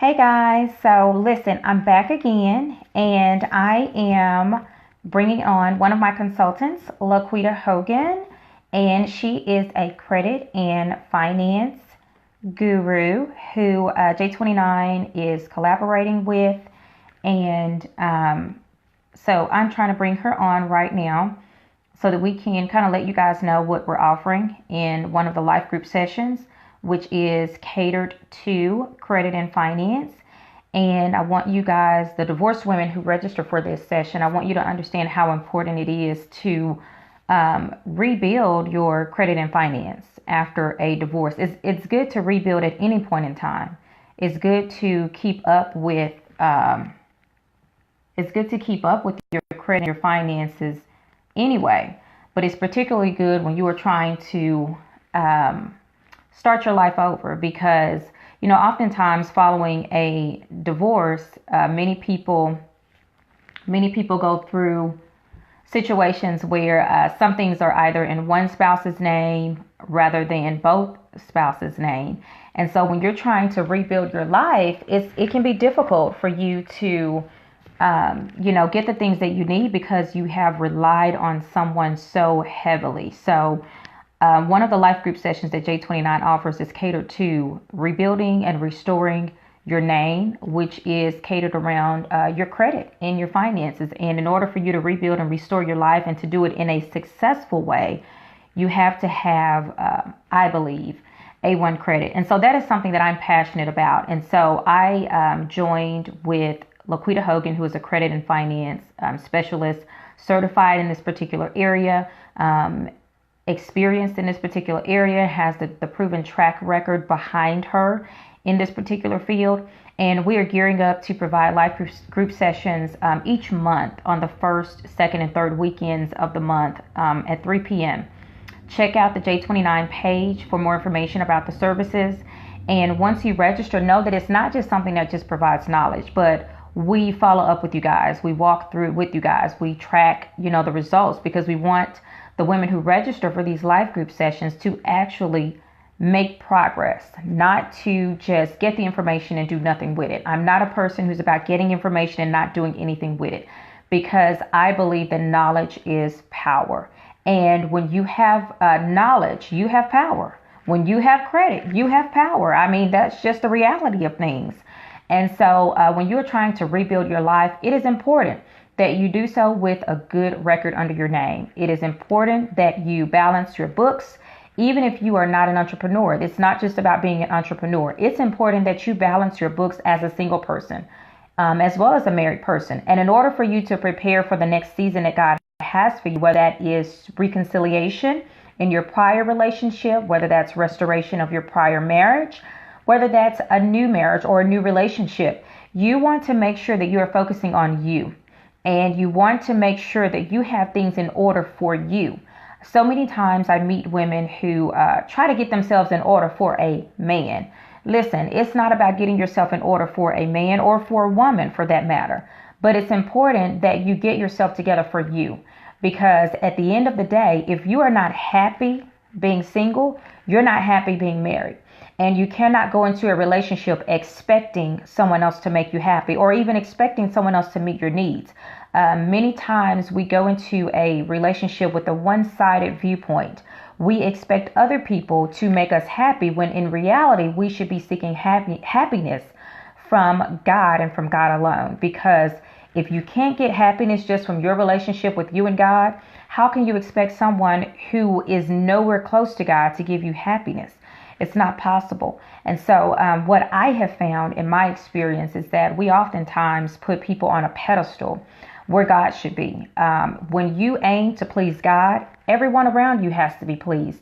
Hey guys, so listen, I'm back again and I am bringing on one of my consultants, Laquita Hogan, and she is a credit and finance guru who J29 is collaborating with. And so I'm trying to bring her on right now so that we can kind of let you guys know what we're offering in one of the life group sessions, which is catered to credit and finance. And I want you guys, the divorced women who register for this session, I want you to understand how important it is to rebuild your credit and finance after a divorce. It's good to rebuild at any point in time. It's good to keep up with your credit and your finances anyway, but it's particularly good when you are trying to start your life over because, oftentimes following a divorce, many people go through situations where some things are either in one spouse's name rather than both spouses' name. And so when you're trying to rebuild your life, it can be difficult for you to get the things that you need because you have relied on someone so heavily. So one of the life group sessions that J29 offers is catered to rebuilding and restoring your name, which is catered around your credit and your finances. And in order for you to rebuild and restore your life and to do it in a successful way, you have to have, I believe, A1 credit. And so that is something that I'm passionate about. And so I joined with Laquita Hogan, who is a credit and finance specialist, certified in this particular area, experienced in this particular area, has the proven track record behind her in this particular field. And we are gearing up to provide life group sessions each month on the first, second, and third weekends of the month at 3 p.m. Check out the J29 page for more information about the services. And once you register, know that it's not just something that just provides knowledge, but we follow up with you guys. We walk through with you guys. We track, the results because we want the women who register for these life group sessions to actually make progress, not to just get the information and do nothing with it. I'm not a person who's about getting information and not doing anything with it because I believe that knowledge is power. And when you have knowledge, you have power. When you have credit, you have power. I mean, that's just the reality of things. And so when you're trying to rebuild your life, it is important that you do so with a good record under your name. It is important that you balance your books, even if you are not an entrepreneur. It's not just about being an entrepreneur. It's important that you balance your books as a single person, as well as a married person. And in order for you to prepare for the next season that God has for you, whether that is reconciliation in your prior relationship, whether that's restoration of your prior marriage, whether that's a new marriage or a new relationship, you want to make sure that you are focusing on you. And you want to make sure that you have things in order for you. So many times I meet women who try to get themselves in order for a man. Listen, it's not about getting yourself in order for a man or for a woman for that matter. But it's important that you get yourself together for you. Because at the end of the day, if you are not happy being single, you're not happy being married. And you cannot go into a relationship expecting someone else to make you happy or even expecting someone else to meet your needs. Many times we go into a relationship with a one-sided viewpoint. We expect other people to make us happy when in reality we should be seeking happiness from God and from God alone. Because if you can't get happiness just from your relationship with you and God, how can you expect someone who is nowhere close to God to give you happiness? It's not possible. And so what I have found in my experience is that we oftentimes put people on a pedestal where God should be. When you aim to please God, everyone around you has to be pleased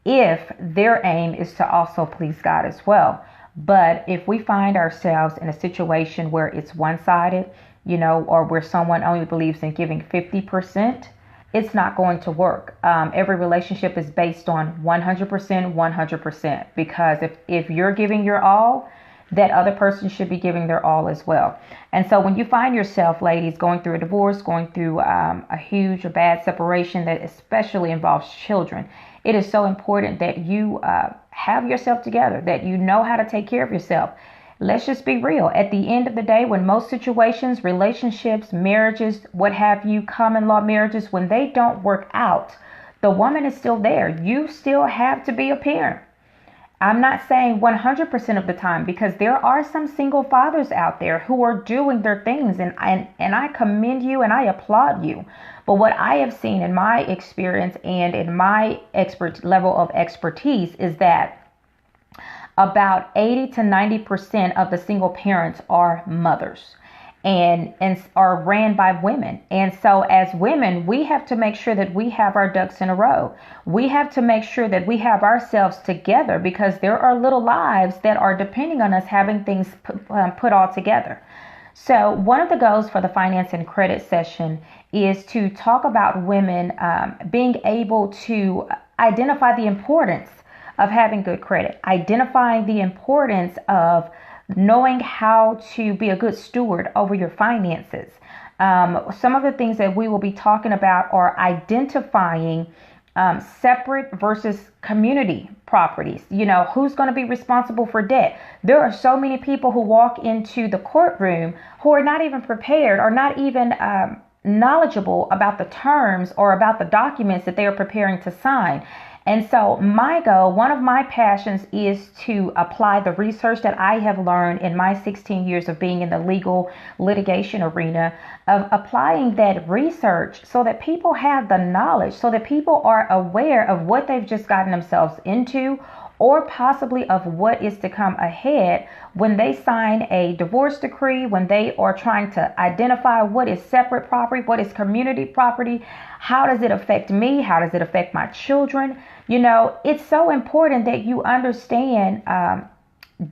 if their aim is to also please God as well. But if we find ourselves in a situation where it's one-sided, or where someone only believes in giving 50%, it's not going to work. Every relationship is based on 100%, 100%, because if you're giving your all, that other person should be giving their all as well. And so when you find yourself, ladies, going through a divorce, going through a huge or bad separation that especially involves children, it is so important that you have yourself together, that you know how to take care of yourself. Let's just be real. At the end of the day, when most situations, relationships, marriages, what have you, common law marriages, when they don't work out, the woman is still there. You still have to be a parent. I'm not saying 100% of the time, because there are some single fathers out there who are doing their things, and I commend you and I applaud you. But what I have seen in my experience and in my expert level of expertise is that about 80 to 90% of the single parents are mothers and are ran by women. And so as women, we have to make sure that we have our ducks in a row. We have to make sure that we have ourselves together, because there are little lives that are depending on us having things put all together. So one of the goals for the finance and credit session is to talk about women being able to identify the importance of having good credit, identifying the importance of knowing how to be a good steward over your finances. Some of the things that we will be talking about are identifying separate versus community properties. You know, who's going to be responsible for debt? There are so many people who walk into the courtroom who are not even prepared or not even knowledgeable about the terms or about the documents that they are preparing to sign. And so my goal, one of my passions, is to apply the research that I have learned in my 16 years of being in the legal litigation arena, of applying that research so that people have the knowledge, so that people are aware of what they've just gotten themselves into, or possibly of what is to come ahead when they sign a divorce decree, when they are trying to identify what is separate property, what is community property, how does it affect me, how does it affect my children. You know, it's so important that you understand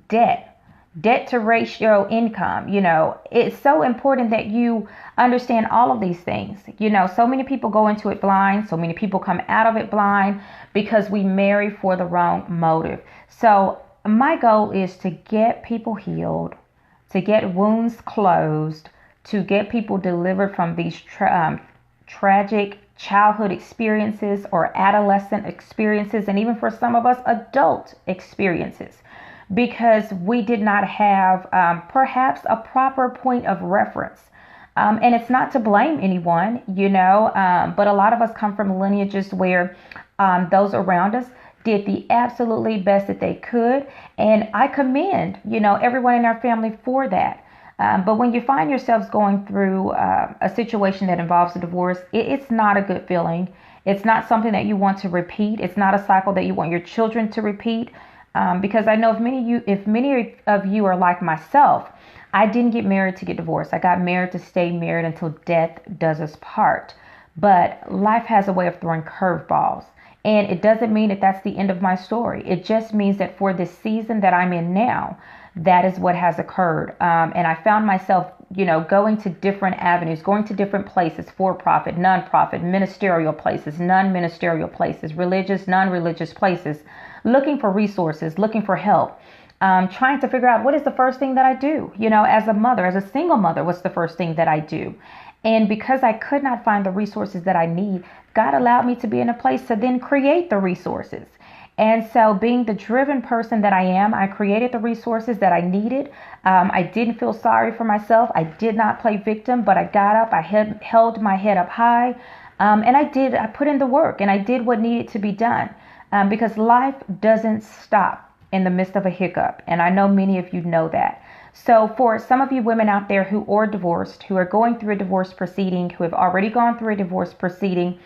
debt to ratio income. You know, it's so important that you understand all of these things. You know, so many people go into it blind. So many people come out of it blind because we marry for the wrong motive. So my goal is to get people healed, to get wounds closed, to get people delivered from these tragic childhood experiences or adolescent experiences, and even for some of us, adult experiences, because we did not have perhaps a proper point of reference. And it's not to blame anyone, you know, but a lot of us come from lineages where those around us did the absolutely best that they could. And I commend, you know, everyone in our family for that. But when you find yourselves going through a situation that involves a divorce, it's not a good feeling. It's not something that you want to repeat. It's not a cycle that you want your children to repeat. Because I know if many of you are like myself, I didn't get married to get divorced. I got married to stay married until death does us part. But life has a way of throwing curveballs. And it doesn't mean that that's the end of my story. It just means that for this season that I'm in now, that is what has occurred. And I found myself, you know, going to different avenues, going to different places, for-profit, non-profit, ministerial places, non-ministerial places, religious, non-religious places, looking for resources, looking for help, trying to figure out what is the first thing that I do, you know, as a mother, as a single mother, what's the first thing that I do? And because I could not find the resources that I need, God allowed me to be in a place to then create the resources. And so being the driven person that I am, I created the resources that I needed. I didn't feel sorry for myself. I did not play victim, but I got up, I held my head up high, and I put in the work, and I did what needed to be done, because life doesn't stop in the midst of a hiccup. And I know many of you know that. So for some of you women out there who are divorced, who are going through a divorce proceeding, who have already gone through a divorce proceeding,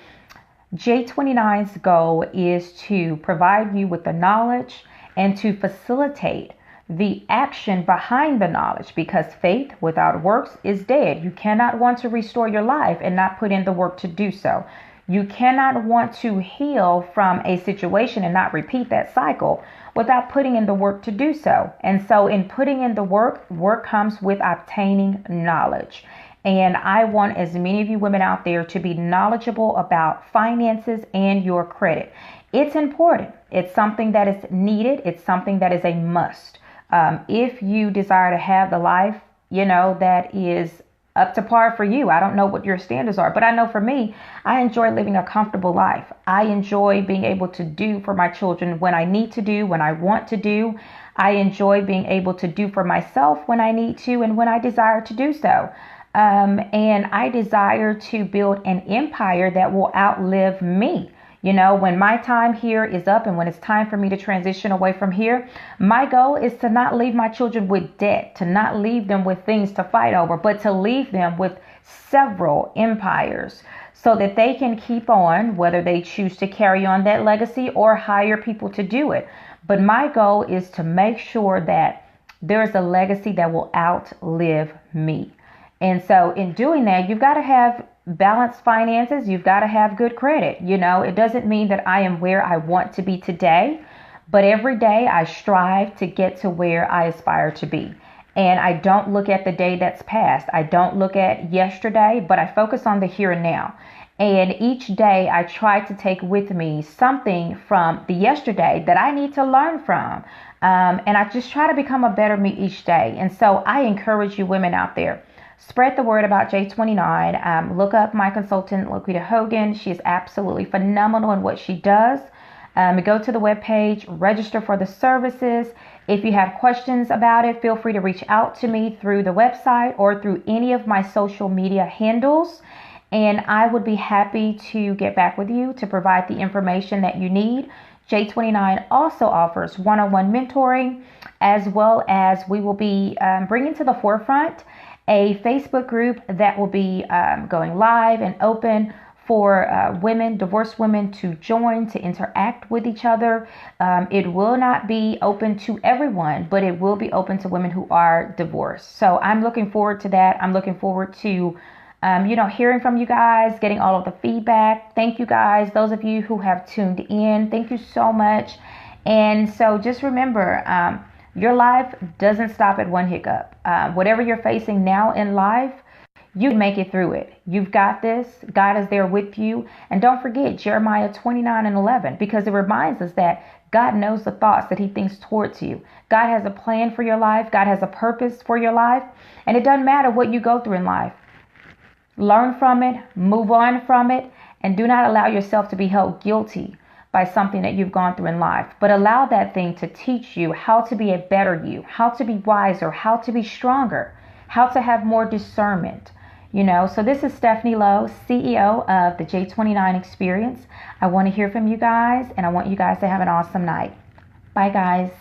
J29's goal is to provide you with the knowledge and to facilitate the action behind the knowledge, because faith without works is dead. You cannot want to restore your life and not put in the work to do so. You cannot want to heal from a situation and not repeat that cycle without putting in the work to do so. And so in putting in the work comes with obtaining knowledge. And I want as many of you women out there to be knowledgeable about finances and your credit. It's important. It's something that is needed. It's something that is a must. If you desire to have the life, you know, that is up to par for you. I don't know what your standards are, but I know for me, I enjoy living a comfortable life. I enjoy being able to do for my children when I need to do, when I want to do. I enjoy being able to do for myself when I need to and when I desire to do so. And I desire to build an empire that will outlive me. You know, when my time here is up and when it's time for me to transition away from here, my goal is to not leave my children with debt, to not leave them with things to fight over, but to leave them with several empires so that they can keep on, whether they choose to carry on that legacy or hire people to do it. But my goal is to make sure that there's a legacy that will outlive me. And so in doing that, you've got to have balanced finances. You've got to have good credit. You know, it doesn't mean that I am where I want to be today, but every day I strive to get to where I aspire to be. And I don't look at the day that's passed. I don't look at yesterday, but I focus on the here and now. And each day I try to take with me something from the yesterday that I need to learn from. And I just try to become a better me each day. And so I encourage you women out there, spread the word about J29. Look up my consultant, Laquita Hogan. She is absolutely phenomenal in what she does. Go to the webpage, register for the services. If you have questions about it, feel free to reach out to me through the website or through any of my social media handles. And I would be happy to get back with you to provide the information that you need. J29 also offers one-on-one mentoring, as well as we will be bringing to the forefront a Facebook group that will be going live and open for women, divorced women to join, to interact with each other. It will not be open to everyone, but it will be open to women who are divorced. So I'm looking forward to that. I'm looking forward to, hearing from you guys, getting all of the feedback. Thank you guys, those of you who have tuned in. Thank you so much. And so just remember, your life doesn't stop at one hiccup. Whatever you're facing now in life, you can make it through it. You've got this. God is there with you. And don't forget Jeremiah 29:11, because it reminds us that God knows the thoughts that he thinks towards you. God has a plan for your life. God has a purpose for your life. And it doesn't matter what you go through in life. Learn from it, move on from it, and do not allow yourself to be held guilty by something that you've gone through in life, but allow that thing to teach you how to be a better you, how to be wiser, how to be stronger, how to have more discernment. So this is Stephanie Lowe, CEO of the J29 Experience. I want to hear from you guys, and I want you guys to have an awesome night. Bye, guys.